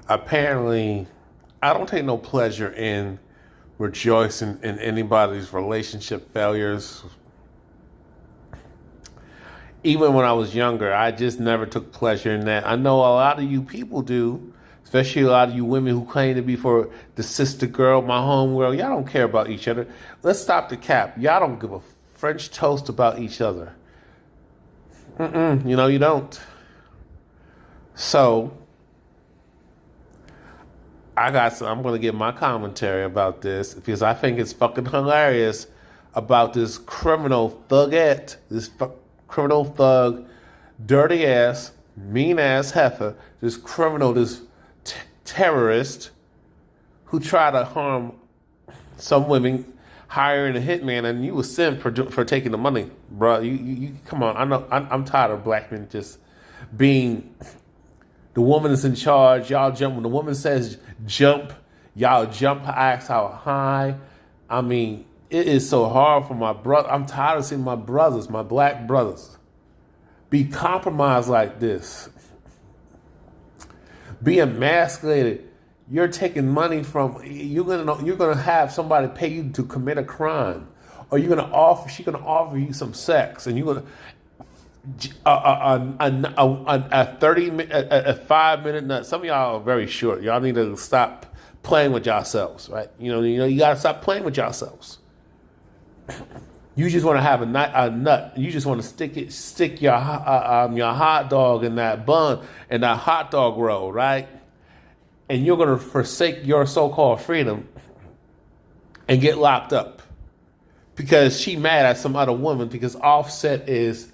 apparently, I don't take no pleasure in rejoicing in anybody's relationship failures. Even when I was younger, I just never took pleasure in that. I know a lot of you people do, especially a lot of you women who claim to be for the sister girl, my home girl. Y'all don't care about each other. Let's stop the cap. Y'all don't give a French toast about each other. You don't. So, I'm going to give my commentary about this because I think it's fucking hilarious about this criminal thugette, criminal thug, dirty ass, mean ass heifer, this criminal, this terrorist who tried to harm some women, hiring a hitman, and you was sent for taking the money, bro. You come on. I know I'm tired of black men just being the woman is in charge. Y'all jump when the woman says jump. Y'all jump. Ask how high. I mean, it is so hard for my brother. I'm tired of seeing my brothers, my black brothers, be compromised like this, be emasculated. You're taking money from you're gonna have somebody pay you to commit a crime, or she's gonna offer you some sex, and you're gonna a 30 minute a 5 minute nut. Some of y'all are very short. Y'all need to stop playing with yourselves, right? You gotta stop playing with yourselves. You just want to have a nut. You just want to stick your hot dog in that bun and that hot dog roll, right? And you're going to forsake your so-called freedom and get locked up because she mad at some other woman because Offset is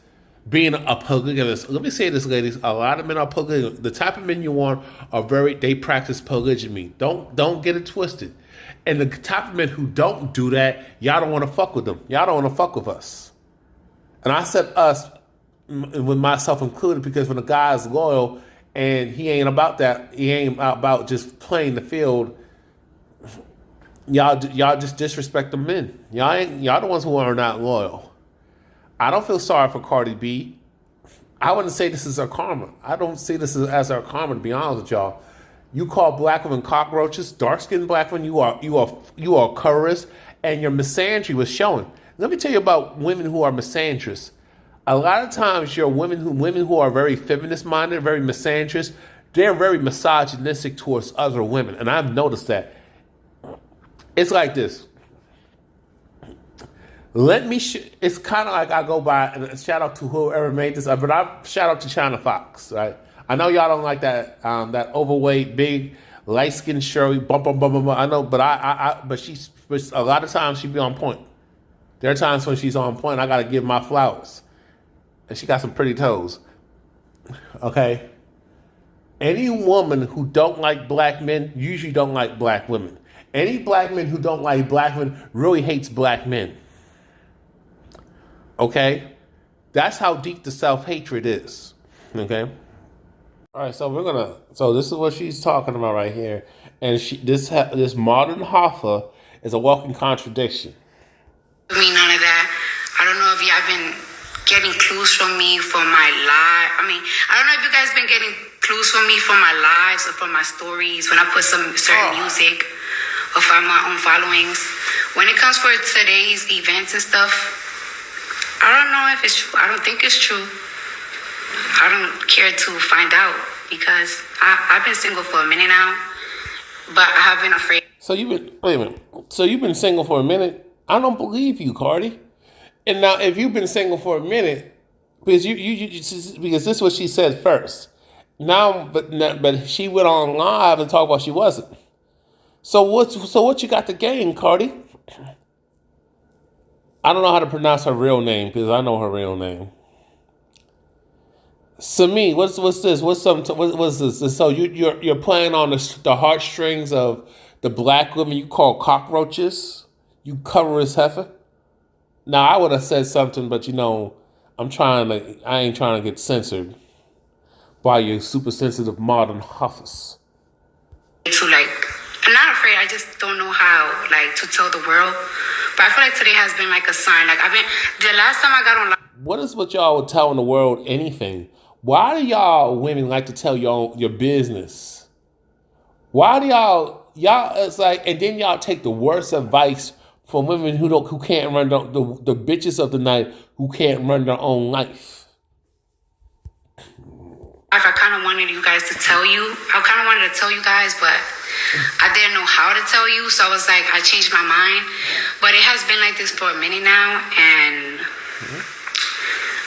being a polygamist. Let me say this, ladies. A lot of men are polygamous. The type of men you want they practice polygamy. Don't get it twisted. And the type of men who don't do that, y'all don't want to fuck with them. Y'all don't want to fuck with us. And I said us, with myself included, because when a guy is loyal and he ain't about that, he ain't about just playing the field, y'all just disrespect the men. Y'all the ones who are not loyal. I don't feel sorry for Cardi B. I wouldn't say this is her karma. I don't see this as her karma, to be honest with y'all. You call black women cockroaches, dark-skinned black women. You are colorist, and your misandry was showing. Let me tell you about women who are misandrous. A lot of times, your women who are very feminist-minded, very misandrous, they're very misogynistic towards other women, and I've noticed that. It's like this. It's kind of like I go by and shout out to whoever made this, but I shout out to China Fox, right? I know y'all don't like that overweight, big, light-skinned Shirley, bum. I know, but but a lot of times she be on point. There are times when she's on point. I got to give my flowers, and she got some pretty toes. Okay. Any woman who don't like black men usually don't like black women. Any black men who don't like black women really hates black men. Okay, that's how deep the self-hatred is. Okay. All right, so this is what she's talking about right here, and this modern Hoffa is a walking contradiction. Me none of that. I don't know if y'all been getting clues from me for my live. I don't know if you guys been getting clues from me for my lives or for my stories when I put some certain music or find my own followings. When it comes for today's events and stuff, I don't know if it's true. I don't think it's true. I don't care to find out because I've been single for a minute now, but I have been afraid. Wait a minute. So you've been single for a minute? I don't believe you, Cardi. And now, if you've been single for a minute, because because this is what she said first. Now, but she went on live and talked about she wasn't. So what you got to gain, Cardi? I don't know how to pronounce her real name because I know her real name. Sami, what's this? What's this? So you're playing on the heartstrings of the black women you call cockroaches? You colorist heifer? Now I would have said something, but I ain't trying to get censored by your super sensitive modern huffers. I'm not afraid. I just don't know how to tell the world. But I feel like today has been a sign. The last time I got on. What is what y'all would tell in the world anything? Why do y'all women like to tell your business? Why do y'all? It's like, and then y'all take the worst advice from women who can't run the bitches of the night who can't run their own life. Like I kind of wanted you guys to tell you. I kind of wanted to tell you guys, but I didn't know how to tell you. So I was like, I changed my mind. But it has been like this for a minute now, and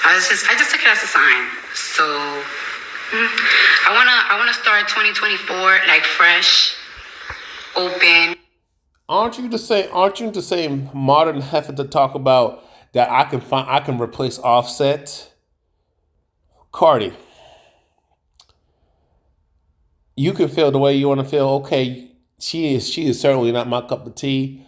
I just took it as a sign. So I wanna start 2024 like fresh, open. Aren't you the same modern heifer to talk about that I can replace Offset? Cardi, you can feel the way you want to feel. Okay, she is certainly not my cup of tea.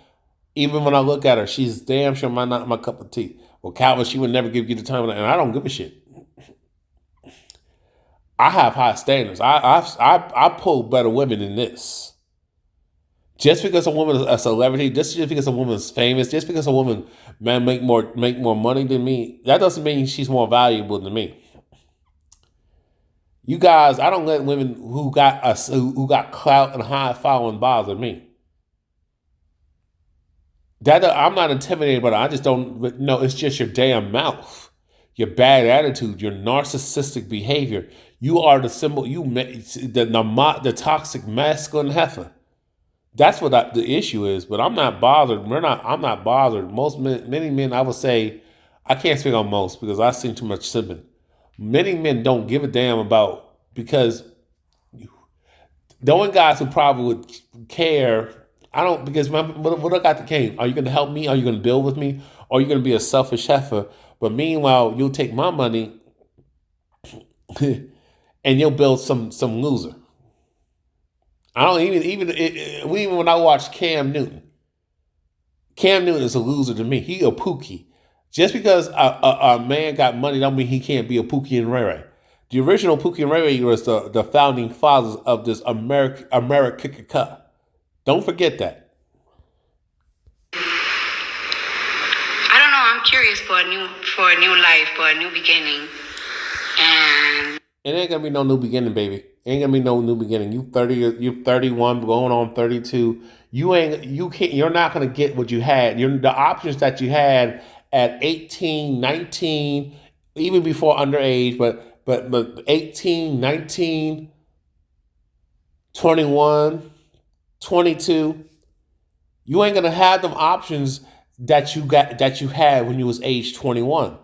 Even when I look at her, she's damn sure not my cup of tea. Well, Calvin, she would never give you the time, and I don't give a shit. I have high standards. I pull better women than this. Just because a woman is a celebrity, just because a woman is famous, just because a woman make more money than me, that doesn't mean she's more valuable than me. You guys, I don't let women who got clout and high following bother me. I'm not intimidated by it. I just don't. No, it's just your damn mouth, your bad attitude, your narcissistic behavior. You are the symbol. The toxic masculine heifer. That's what the issue is. But I'm not bothered. I'm not bothered. Many men, I would say, I can't speak on most because I've seen too much simping. Many men don't give a damn about, because the only guys who probably would care, because what I got the game. Are you going to help me? Are you going to build with me? Or are you going to be a selfish heifer? But meanwhile, you'll take my money and you'll build some loser. I don't even when I watch Cam Newton. Cam Newton is a loser to me. He a Pookie. Just because a man got money don't mean he can't be a Pookie and Ray Ray. The original Pookie and Ray Ray was the founding fathers of this America. Don't forget that. I don't know. I'm curious for a new life, for a new beginning, and it ain't gonna be no new beginning, baby. Ain't gonna be no new beginning. You 30, you 31, going on 32. You're not gonna get what you had. The options that you had at 18, 19, even before underage, but 18, 19, 21, 22, you ain't gonna have them options that you had when you was age 21.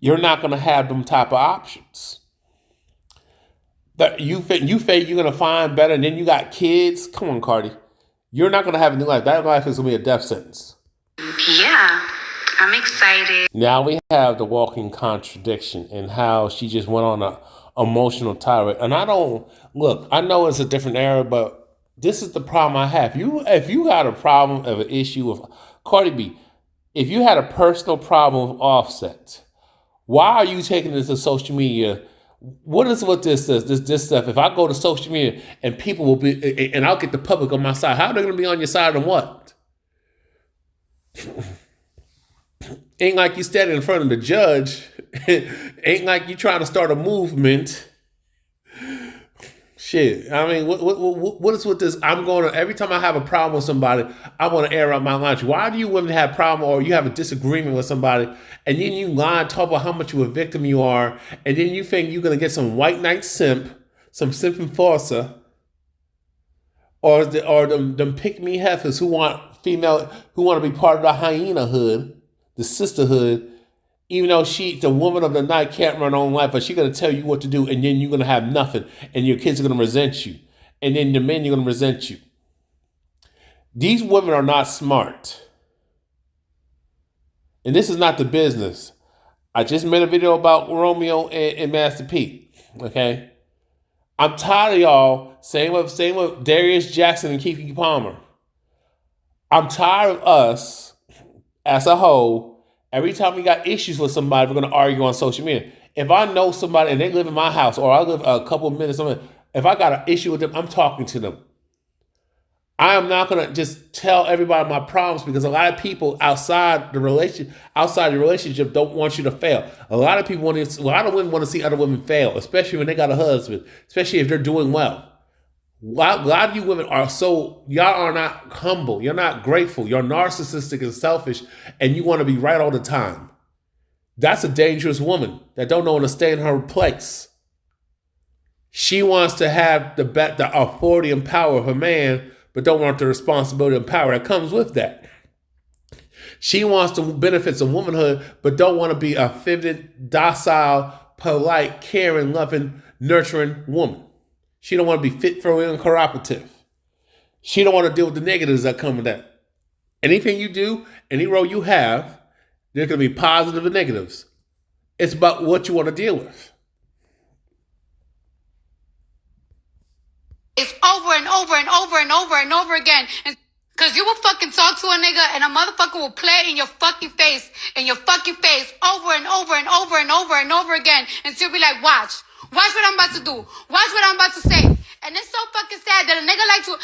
You're not gonna have them type of options. That you think you're gonna find better, and then you got kids. Come on, Cardi. You're not gonna have a new life. That life is gonna be a death sentence. Yeah, I'm excited. Now we have the walking contradiction in how she just went on a emotional tirade. And I know it's a different era, but this is the problem I have. If you had a problem of an issue with Cardi B, if you had a personal problem with Offset, why are you taking this to social media? What is what this stuff? If I go to social media and people will be, and I'll get the public on my side, how are they going to be on your side and what? Ain't like you standing in front of the judge. Ain't like you trying to start a movement. Shit. I mean, what is with this? Every time I have a problem with somebody, I want to air out my lunch. Why do you women have a problem, or you have a disagreement with somebody, and then you lie and talk about how much of a victim you are, and then you think you're going to get some white knight simp, some simp enforcer, or them pick-me heifers who want to be part of the hyena hood, the sisterhood, even though the woman of the night can't run her own life, but she's going to tell you what to do, and then you're going to have nothing, and your kids are going to resent you, and then the men are going to resent you. These women are not smart. And this is not the business. I just made a video about Romeo and Master P. Okay? I'm tired of y'all, same with Darius Jackson and Keke Palmer. I'm tired of us, as a whole, every time we got issues with somebody, we're going to argue on social media. If I know somebody and they live in my house, or I live a couple of minutes, if I got an issue with them, I'm talking to them. I am not going to just tell everybody my problems, because a lot of people outside the relationship don't want you to fail. A lot of women want to see other women fail, especially when they got a husband, especially if they're doing well. A lot of you women are so, y'all are not humble. You're not grateful. You're narcissistic and selfish, and you want to be right all the time. That's a dangerous woman that don't know when to stay in her place. She wants to have the authority and power of her man, but don't want the responsibility and power that comes with that. She wants the benefits of womanhood, but don't want to be a feminine, docile, polite, caring, loving, nurturing woman. She don't want to be fit for and cooperative. She don't want to deal with the negatives that come with that. Anything you do, any role you have, there's going to be positive and negatives. It's about what you want to deal with. It's over and over and over and over and over again. Because you will fucking talk to a nigga and a motherfucker will play in your fucking face, over and over and over and over and over again. And she'll be like, watch what I'm about to do. Watch what I'm about to say. And it's so fucking sad that a nigga like to,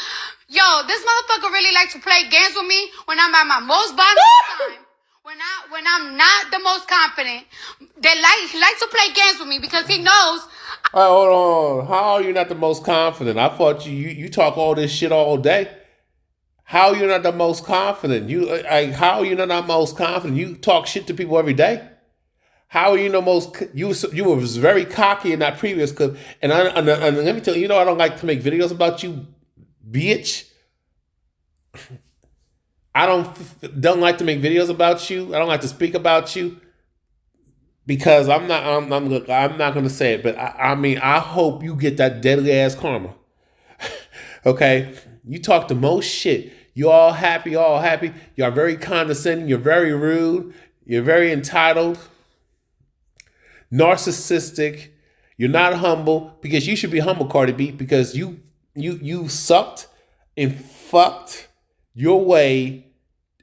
this motherfucker really like to play games with me when I'm at my most vulnerable time. When I'm not the most confident, he likes to play games with me because he knows. All right, hold on. How are you not the most confident? I thought you talk all this shit all day. How are you not the most confident? How are you not the most confident? You talk shit to people every day. How are you the most? You was very cocky in that previous clip, and let me tell you, I don't like to make videos about you, bitch. I don't like to make videos about you. I don't like to speak about you because I'm not going to say it, but I hope you get that deadly ass karma. Okay, you talk the most shit. You're all happy. You're very condescending. You're very rude. You're very entitled, narcissistic. You're not humble because you should be humble, Cardi B, because you sucked and fucked your way,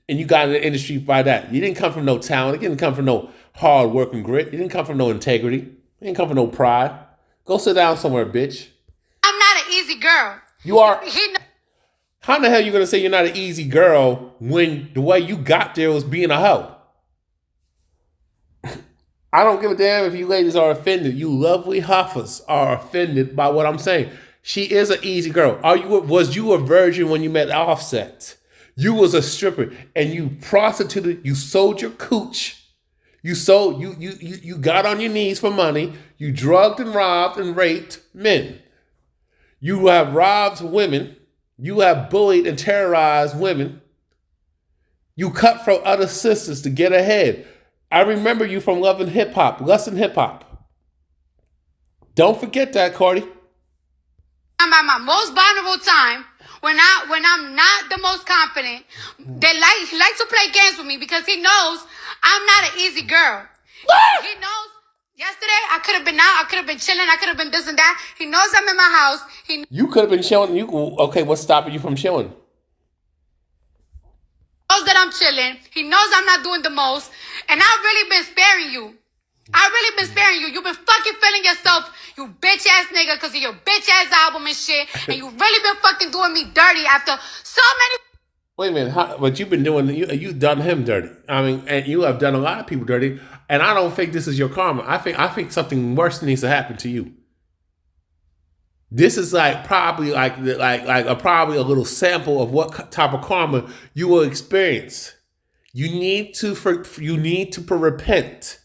and you got in the industry by that. You didn't come from no talent. You didn't come from no hard work and grit. You didn't come from no integrity. You didn't come from no pride. Go sit down somewhere, bitch. I'm not an easy girl. You are. How in the hell are you going to say you're not an easy girl when the way you got there was being a hoe? I don't give a damn if you ladies are offended. You lovely huffers are offended by what I'm saying. She is an easy girl. Was you a virgin when you met Offset? You was a stripper and you prostituted. You sold your cooch. You got on your knees for money. You drugged and robbed and raped men. You have robbed women. You have bullied and terrorized women. You cut from other sisters to get ahead. I remember you from Lust and Hip Hop. Don't forget that, Cardi. I'm at my most vulnerable time. When I'm not the most confident, he likes to play games with me because he knows I'm not an easy girl. He knows. Yesterday, I could have been out. I could have been chilling. I could have been this and that. He knows I'm in my house. You could have been chilling. Okay, what's stopping you from chilling? Knows that I'm chilling. He knows I'm not doing the most. And I've really been sparing you. You've been fucking feeling yourself, you bitch ass nigga, because of your bitch ass album and shit. And you really been fucking doing me dirty after so many. Wait a minute, but you've been doing, you've done him dirty. I mean, and you have done a lot of people dirty. And I don't think this is your karma. I think something worse needs to happen to you. This is probably a little sample of what type of karma you will experience. You need to repent.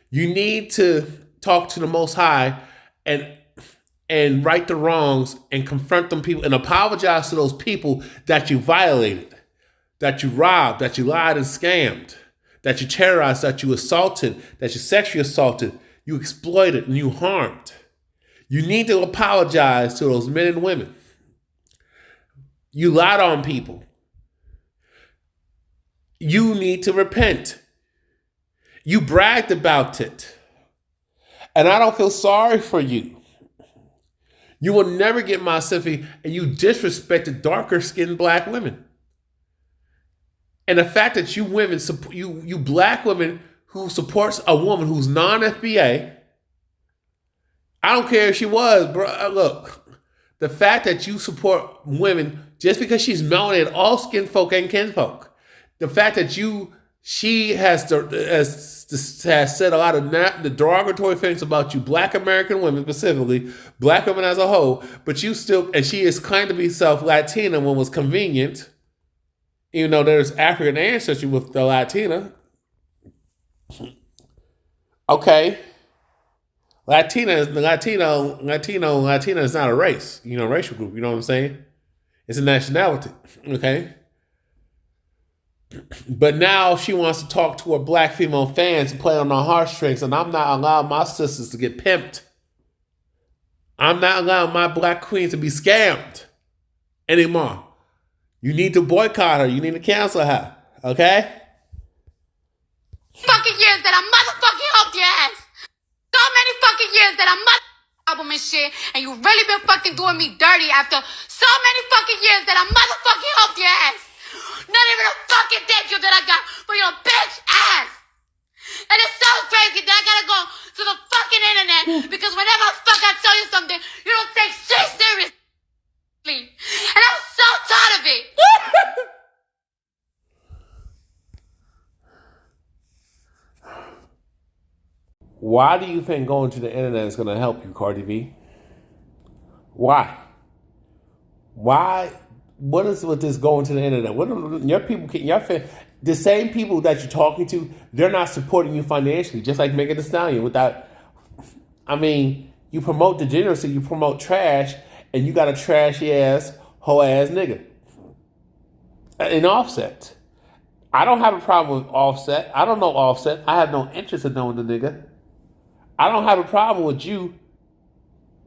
You need to talk to the Most High and right the wrongs and confront them people and apologize to those people that you violated, that you robbed, that you lied and scammed, that you terrorized, that you assaulted, that you sexually assaulted, you exploited, and you harmed. You need to apologize to those men and women. You lied on people. You need to repent. You bragged about it. And I don't feel sorry for you. You will never get my sympathy, and you disrespected darker skinned black women. And the fact that you women, you black women who supports a woman who's non-FBA, I don't care if she was, bro. Look, the fact that you support women just because she's melanated, all skin folk and kinfolk. The fact that you She has said a lot of the derogatory things about you, Black American women specifically, Black women as a whole. But you still, and she is claimed to be Latina when it was convenient, even though there's African ancestry with the Latina. Okay, Latina is not a race, racial group. You know what I'm saying? It's a nationality. Okay. But now she wants to talk to her Black female fans and play on her heartstrings, and I'm not allowing my sisters to get pimped. I'm not allowing my Black queens to be scammed anymore. You need to boycott her. You need to cancel her. Okay? Fucking years that I motherfucking helped your ass. So many fucking years that I album and shit, and you really been fucking doing me dirty after so many fucking years that I motherfucking helped your ass. Not even a fucking thank you that I got for your bitch ass. And it's so crazy that I gotta go to the fucking internet because whenever the fuck I tell you something, you don't take shit seriously. And I'm so tired of it. Why do you think going to the internet is going to help you, Cardi B? Why? Why? What is with this going to the internet? What are your people? The same people that you're talking to, they're not supporting you financially. Just like Megan Thee Stallion. You promote degeneracy, you promote trash, and you got a trashy ass, hoe ass nigga. In Offset, I don't have a problem with Offset. I don't know Offset. I have no interest in knowing the nigga. I don't have a problem with you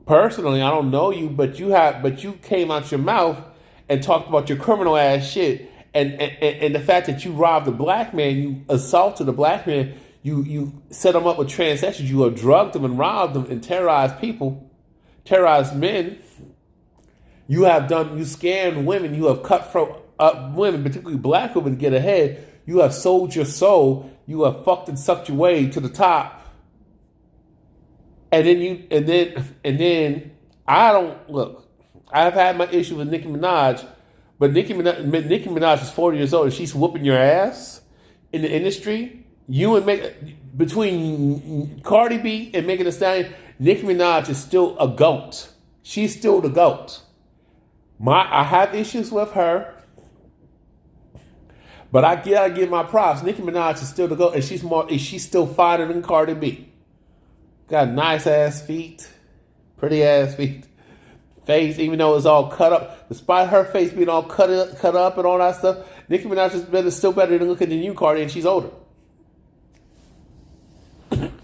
personally. I don't know you, but you came out your mouth and talked about your criminal ass shit, and the fact that you robbed a Black man, you assaulted a Black man, you set him up with transsexuals, you have drugged them and robbed them and terrorized people, terrorized men. You scammed women, you have cut up women, particularly Black women, to get ahead. You have sold your soul. You have fucked and sucked your way to the top. And then I don't look. I've had my issue with Nicki Minaj, but Nicki Minaj is 40 years old and she's whooping your ass in the industry. Between Cardi B and Megan Thee Stallion, Nicki Minaj is still a goat. She's still the goat. I have issues with her, but I gotta give my props. Nicki Minaj is still the goat, and she's still finer than Cardi B. Got nice ass feet, pretty ass feet, face, even though it's all cut up. Despite her face being all cut up and all that stuff, Nicki Minaj is still better than looking than you, Cardi, and she's older.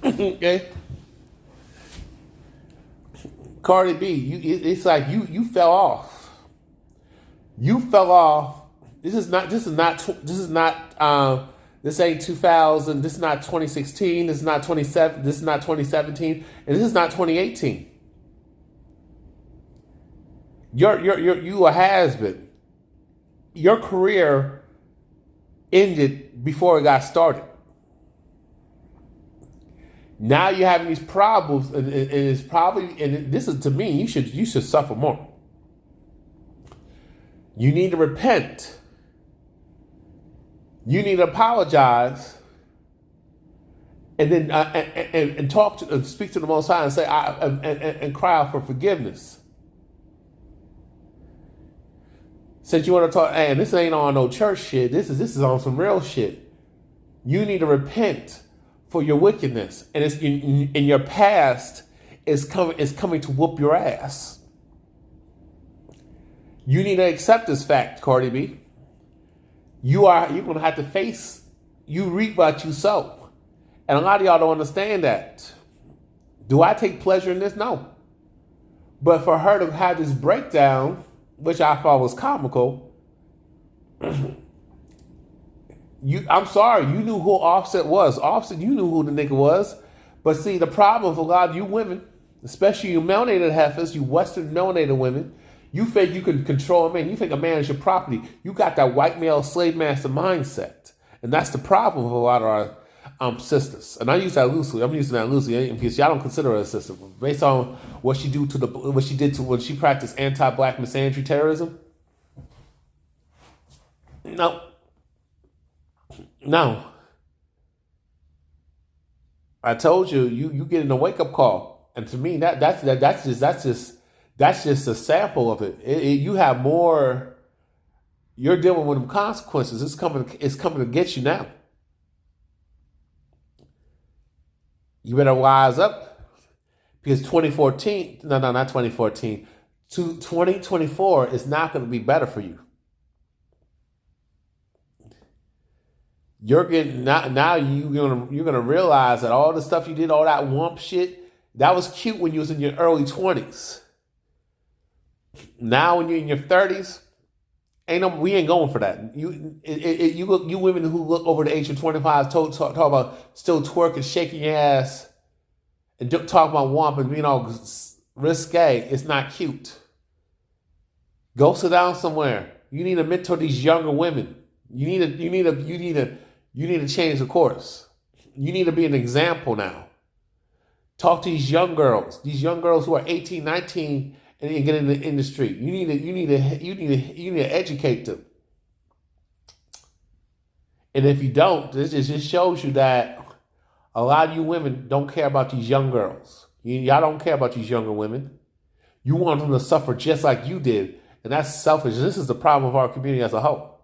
Okay, Cardi B, it's like you fell off. You fell off. This ain't 2000. This is not 2016. This is not 27. This is not 2017, and this is not 2018. You a has-been. Your career ended before it got started. Now you're having these problems, and it's probably, and this is, to me, you should suffer more. You need to repent. You need to apologize, and then and speak to the Most High and say and cry out for forgiveness. Since you want to talk, and this ain't on no church shit. This is on some real shit. You need to repent for your wickedness, and it's in your past is coming to whoop your ass. You need to accept this fact, Cardi B. You're going to have to face, you reap what you sow. And a lot of y'all don't understand that. Do I take pleasure in this? No. But for her to have this breakdown, which I thought was comical, I'm sorry, you knew who Offset was. Offset, you knew who the nigga was. But see, the problem with a lot of you women, especially you melanated heifers, you Western melanated women, you think you can control a man. You think a man is your property. You got that white male slave master mindset. And that's the problem with a lot of our sisters. And I use that loosely. I'm using that loosely because y'all don't consider her a sister. Based on what she did when she practiced anti-black misandry terrorism. No. I told you, you getting a wake up call, and to me, that's just a sample of it. You have more. You're dealing with them consequences. It's coming to get you now. You better wise up because 2014, no, not 2014, 2024 is not going to be better for you. You're getting now you're gonna realize that all the stuff you did, all that wump shit, that was cute when you was in your early 20s. Now when you're in your 30s, we ain't going for that. You women who look over the age of 25 talk about still twerking, shaking your ass, and talk about wump and being all risque. It's not cute. Go sit down somewhere. You need to mentor these younger women. You need to change the course. You need to be an example now. Talk to these young girls who are 18, 19 and get in the industry. You need to educate them. And if you don't, this just shows you that a lot of you women don't care about these young girls. Y'all don't care about these younger women. You want them to suffer just like you did. And that's selfish. This is the problem of our community as a whole.